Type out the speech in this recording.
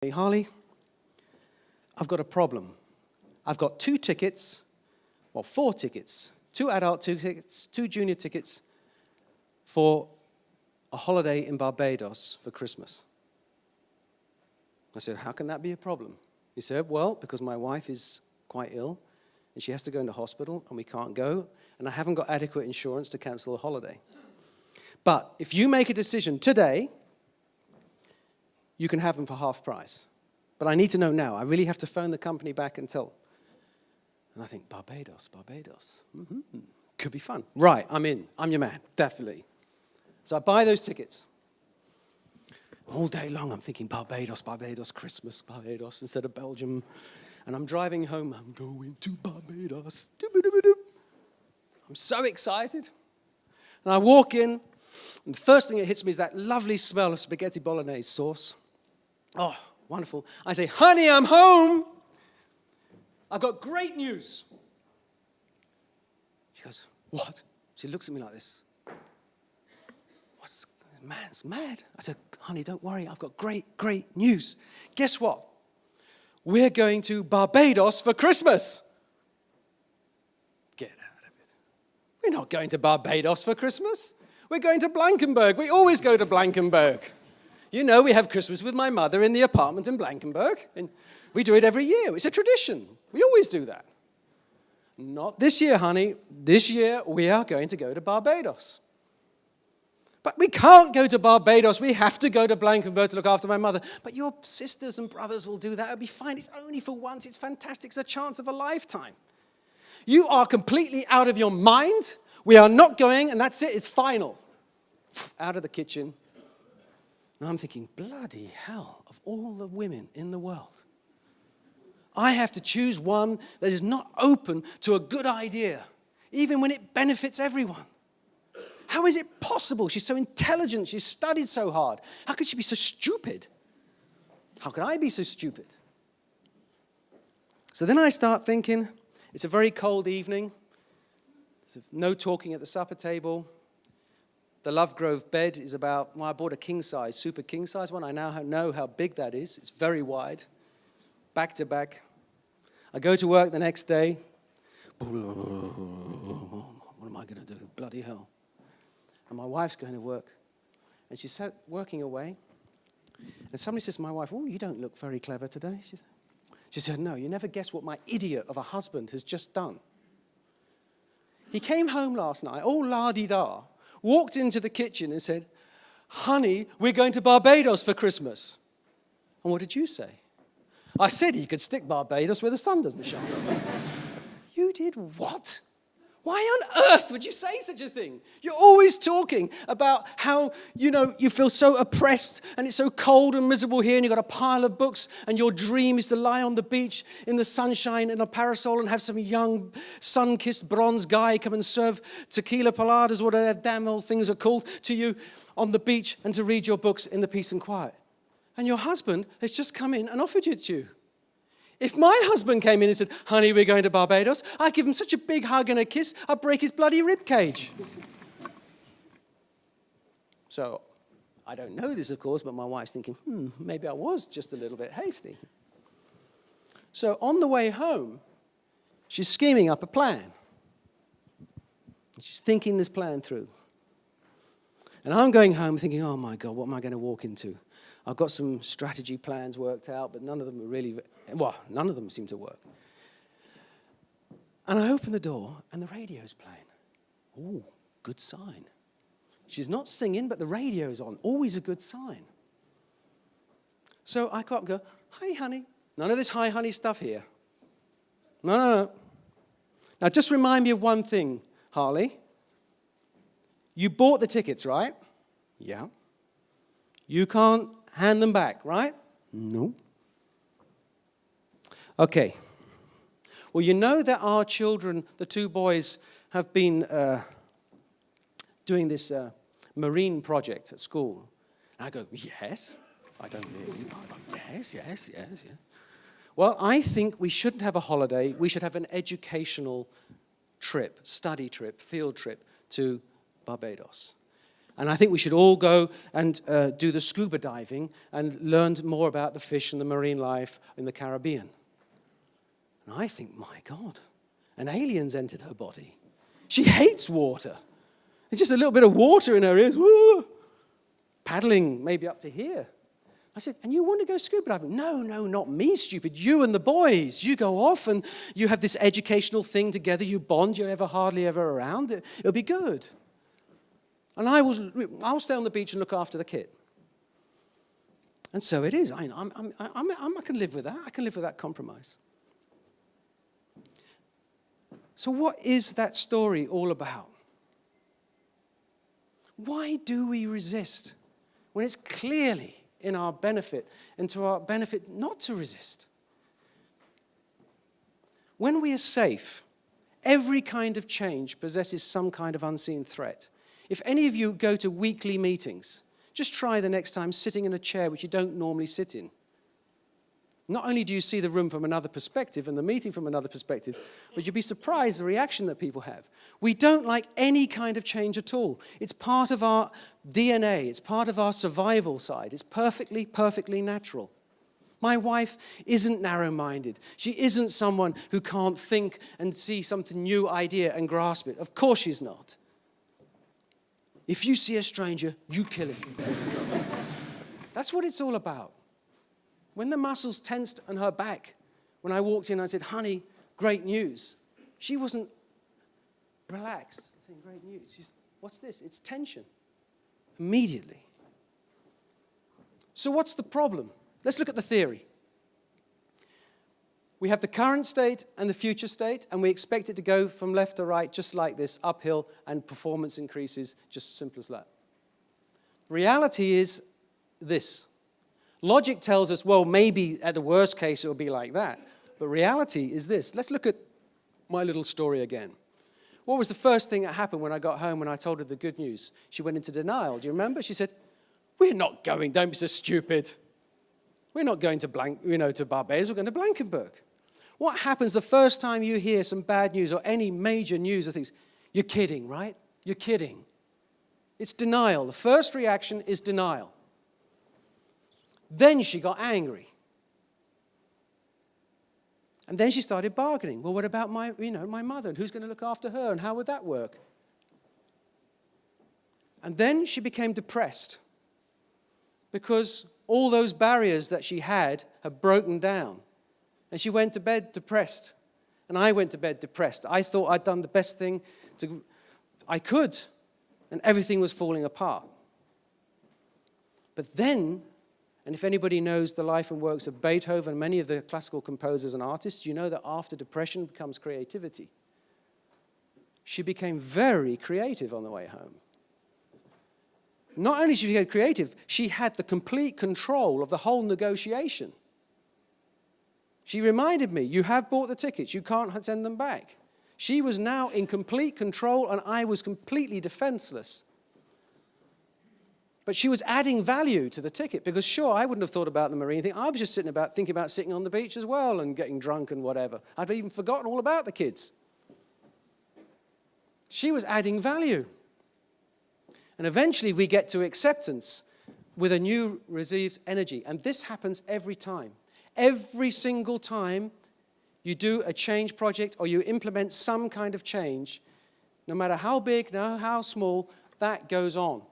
Hey, Harley, I've got a problem. I've got 2 tickets, well, 4 tickets, 2 adult tickets, 2 junior tickets for a holiday in Barbados for Christmas. I said, how can that be a problem? He said, well, because my wife is quite ill and she has to go into hospital and we can't go and I haven't got adequate insurance to cancel the holiday. But if you make a decision today, you can have them for half price. But I need to know now. I really have to phone the company back and tell. And I think, Barbados. Could be fun. Right, I'm in. I'm your man, definitely. So I buy those tickets. All day long, I'm thinking Barbados, Christmas, Barbados, instead of Belgium. And I'm driving home. I'm going to Barbados. I'm so excited. And I walk in, and the first thing that hits me is that lovely smell of spaghetti bolognese sauce. Oh, wonderful. I say, honey, I'm home. I've got great news. She goes, what? She looks at me like this. Man's mad. I said, honey, don't worry. I've got great news. Guess what? We're going to Barbados for Christmas. Get out of it. We're not going to Barbados for Christmas. We're going to Blankenberg. We always go to Blankenberg. You know, we have Christmas with my mother in the apartment in Blankenberg. And we do it every year. It's a tradition. We always do that. Not this year, honey. This year, we are going to go to Barbados. But we can't go to Barbados. We have to go to Blankenberg to look after my mother. But your sisters and brothers will do that. It'll be fine. It's only for once. It's fantastic. It's a chance of a lifetime. You are completely out of your mind. We are not going, and that's it. It's final. Out of the kitchen. And I'm thinking, bloody hell, of all the women in the world, I have to choose one that is not open to a good idea, even when it benefits everyone. How is it possible? She's so intelligent. She's studied so hard. How could she be so stupid? How could I be so stupid? So then I start thinking, it's a very cold evening. There's no talking at the supper table. The Lovegrove bed is about, well, I bought a king-size, super king-size one. I now know how big that is. It's very wide, back to back. I go to work the next day. What am I going to do? Bloody hell. And my wife's going to work. And she's working away. And somebody says to my wife, oh, you don't look very clever today. She said, no, you never guess what my idiot of a husband has just done. He came home last night, all la-di-da, walked into the kitchen and said, honey, we're going to Barbados for Christmas. And what did you say? I said he could stick Barbados where the sun doesn't shine. You did what? Why on earth would you say such a thing? You're always talking about how, you feel so oppressed and it's so cold and miserable here and you've got a pile of books and your dream is to lie on the beach in the sunshine in a parasol and have some young sun-kissed bronze guy come and serve tequila paladas, whatever damn old things are called, to you on the beach and to read your books in the peace and quiet. And your husband has just come in and offered it to you. If my husband came in and said, honey, we're going to Barbados, I'd give him such a big hug and a kiss, I'd break his bloody rib cage. So, I don't know this, of course, but my wife's thinking, maybe I was just a little bit hasty. So, on the way home, she's scheming up a plan. She's thinking this plan through. And I'm going home thinking, oh my God, what am I going to walk into? I've got some strategy plans worked out, but none of them are really, none of them seem to work. And I open the door, and the radio's playing. Oh, good sign. She's not singing, but the radio's on. Always a good sign. So I go up and go, hi, honey. None of this hi, honey stuff here. No. Now, just remind me of one thing, Harley. You bought the tickets, right? Yeah. You can't hand them back, right? No. Okay. Well, you know that our children, the 2 boys, have been doing this marine project at school. And I go, yes. I don't really. Yes. Well, I think we shouldn't have a holiday. We should have an educational trip, study trip, field trip to Barbados. And I think we should all go and do the scuba diving and learn more about the fish and the marine life in the Caribbean. And I think, my God, an alien's entered her body. She hates water. There's just a little bit of water in her ears. Woo! Paddling maybe up to here. I said, and you want to go scuba diving? No, not me, stupid. You and the boys. You go off and you have this educational thing together. You bond. You're hardly ever around. It'll be good. And I'll stay on the beach and look after the kid. And so it is. I can live with that. I can live with that compromise. So what is that story all about? Why do we resist when it's clearly in our benefit and to our benefit not to resist? When we are safe, every kind of change possesses some kind of unseen threat. If any of you go to weekly meetings, just try the next time sitting in a chair which you don't normally sit in. Not only do you see the room from another perspective and the meeting from another perspective, but you'll be surprised the reaction that people have. We don't like any kind of change at all. It's part of our DNA. It's part of our survival side. It's perfectly natural. My wife isn't narrow-minded. She isn't someone who can't think and see something new idea and grasp it. Of course she's not. If you see a stranger, you kill him. That's what it's all about. When the muscles tensed on her back, when I walked in, I said, honey, great news. She wasn't relaxed, saying great news. She's, what's this? It's tension. Immediately. So what's the problem? Let's look at the theory. We have the current state and the future state, and we expect it to go from left to right, just like this, uphill, and performance increases, just simple as that. Reality is this. Logic tells us, well, maybe at the worst case it will be like that. But reality is this. Let's look at my little story again. What was the first thing that happened when I got home when I told her the good news? She went into denial. Do you remember? She said, we're not going, don't be so stupid. We're not going to to Barbados, we're going to Blankenberg. What happens the first time you hear some bad news or any major news or things? You're kidding, right? You're kidding. It's denial. The first reaction is denial. Then she got angry. And then she started bargaining. Well, what about my mother? And who's going to look after her? And how would that work? And then she became depressed because all those barriers that she had have broken down. And she went to bed depressed. And I went to bed depressed. I thought I'd done the best thing I could. And everything was falling apart. But then, and if anybody knows the life and works of Beethoven and many of the classical composers and artists, you know that after depression comes creativity. She became very creative on the way home. Not only did she become creative, she had the complete control of the whole negotiation. She reminded me, you have bought the tickets, you can't send them back. She was now in complete control and I was completely defenseless. But she was adding value to the ticket because, sure, I wouldn't have thought about the marine thing. I was just thinking about sitting on the beach as well and getting drunk and whatever. I'd even forgotten all about the kids. She was adding value. And eventually we get to acceptance with a new received energy. And this happens every time. Every single time you do a change project or you implement some kind of change, no matter how big, no matter how small, that goes on.